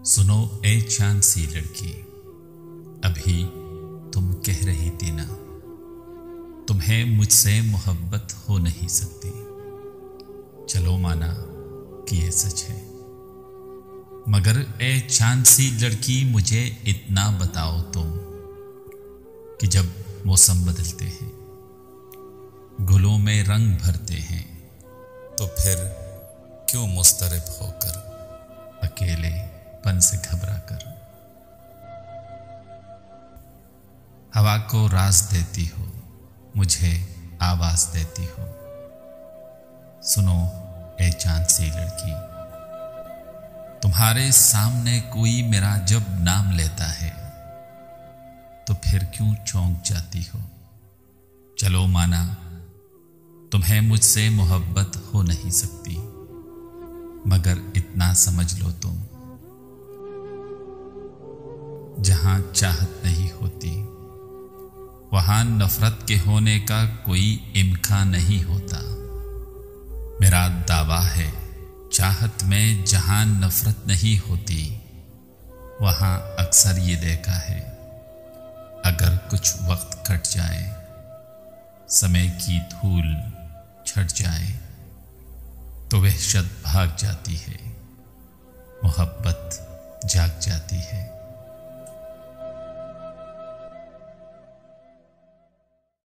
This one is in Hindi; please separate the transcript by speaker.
Speaker 1: सुनो ए चांद सी लड़की, अभी तुम कह रही थी ना, तुम्हें मुझसे मोहब्बत हो नहीं सकती। चलो माना कि ये सच है, मगर ए चांद सी लड़की मुझे इतना बताओ तुम कि जब मौसम बदलते हैं, गुलों में रंग भरते हैं, तो फिर क्यों मुस्तरब होकर, अकेले पन से घबरा कर हवा को राज देती हो, मुझे आवाज देती हो। सुनो ए चांद सी लड़की, तुम्हारे सामने कोई मेरा जब नाम लेता है तो फिर क्यों चौंक जाती हो। चलो माना तुम्हें मुझसे मोहब्बत हो नहीं सकती, मगर इतना समझ लो तुम, जहां चाहत नहीं होती वहां नफरत के होने का कोई इम्कान नहीं होता। मेरा दावा है, चाहत में जहां नफरत नहीं होती वहां अक्सर ये देखा है, अगर कुछ वक्त कट जाए, समय की धूल छट जाए, तो वहशत भाग जाती है, मोहब्बत जाग जाती है।